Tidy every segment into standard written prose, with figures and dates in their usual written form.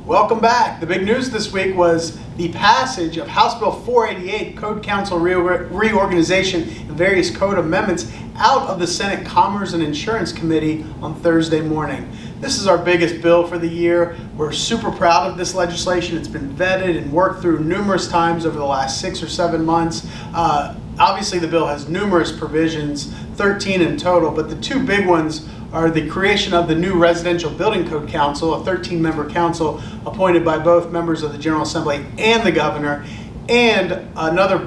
Welcome back. The big news this week was the passage of House Bill 488, Code Council Reorganization and various code amendments out of the Senate Commerce and Insurance Committee on Thursday morning. This is our biggest bill for the year. We're super proud of this legislation. It's been vetted and worked through numerous times over the last 6 or 7 months. Obviously, the bill has numerous provisions, 13 in total, but the two big ones are the creation of the new Residential Building Code Council, a 13-member council appointed by both members of the General Assembly and the governor, and another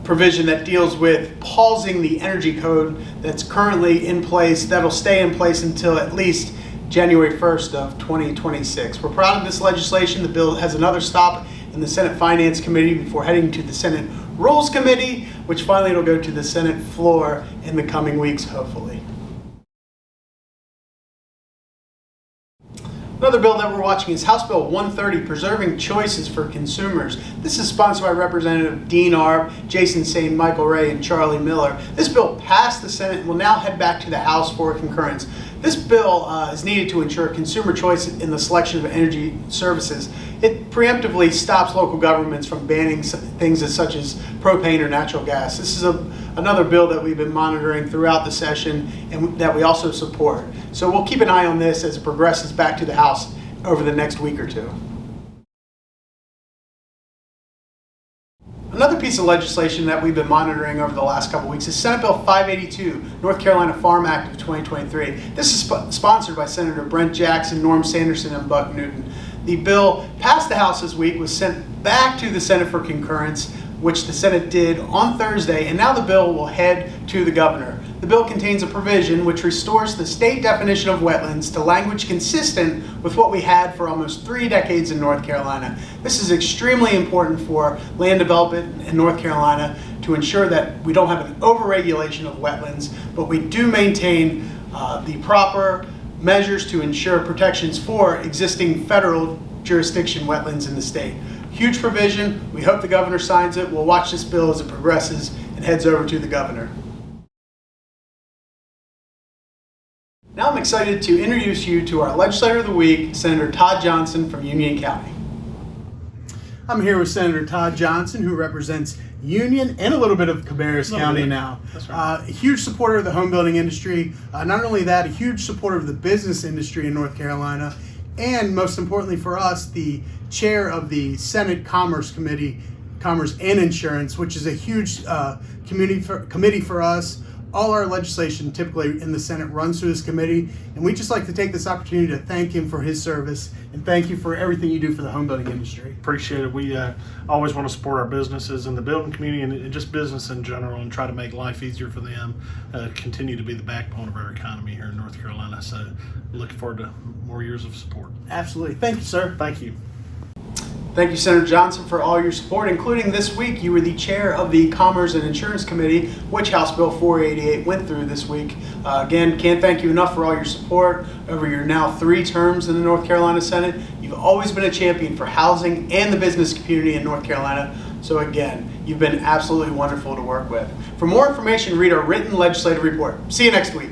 provision that deals with pausing the energy code that's currently in place, that'll stay in place until at least January 1st of 2026. We're proud of this legislation. The bill has another stop in the Senate Finance Committee before heading to the Senate Rules Committee, which finally will go to the Senate floor in the coming weeks, hopefully. Another bill that we're watching is House Bill 130, Preserving Choices for Consumers. This is sponsored by Representative Dean Arp, Jason Sain, Michael Ray, and Charlie Miller. This bill passed the Senate and will now head back to the House for concurrence. This bill is needed to ensure consumer choice in the selection of energy services. It preemptively stops local governments from banning things such as propane or natural gas. This is another bill that we've been monitoring throughout the session and that we also support. So we'll keep an eye on this as it progresses back to the House over the next week or two. Another piece of legislation that we've been monitoring over the last couple weeks is Senate Bill 582, North Carolina Farm Act of 2023. This is sponsored by Senator Brent Jackson, Norm Sanderson, and Buck Newton. The bill passed the House this week, was sent back to the Senate for concurrence, which the Senate did on Thursday, and now the bill will head to the governor. The bill contains a provision which restores the state definition of wetlands to language consistent with what we had for almost 3 decades in North Carolina. This is extremely important for land development in North Carolina to ensure that we don't have an overregulation of wetlands, but we do maintain the proper measures to ensure protections for existing federal jurisdiction wetlands in the state. Huge provision. We hope the governor signs it. We'll watch this bill as it progresses and heads over to the governor. Now I'm excited to introduce you to our Legislator of the Week, Senator Todd Johnson from Union County. I'm here with Senator Todd Johnson, who represents Union and a little bit of R-Cabarrus County now. That's right. A huge supporter of the home building industry. Not only that, a huge supporter of the business industry in North Carolina, and most importantly for us, the chair of the Senate Commerce Committee, Commerce and Insurance, which is a huge committee for us. All our legislation typically in the Senate runs through this committee, and we just like to take this opportunity to thank him for his service and thank you for everything you do for the home building industry. Appreciate it. We always want to support our businesses and the building community and just business in general and try to make life easier for them, continue to be the backbone of our economy here in North Carolina. So looking forward to more years of support. Absolutely. Thank you, sir. Thank you. Thank you, Senator Johnson, for all your support, including this week. You were the chair of the Commerce and Insurance Committee, which House Bill 488 went through this week. Again, can't thank you enough for all your support over your now 3 terms in the North Carolina Senate. You've always been a champion for housing and the business community in North Carolina. So again, you've been absolutely wonderful to work with. For more information, read our written legislative report. See you next week.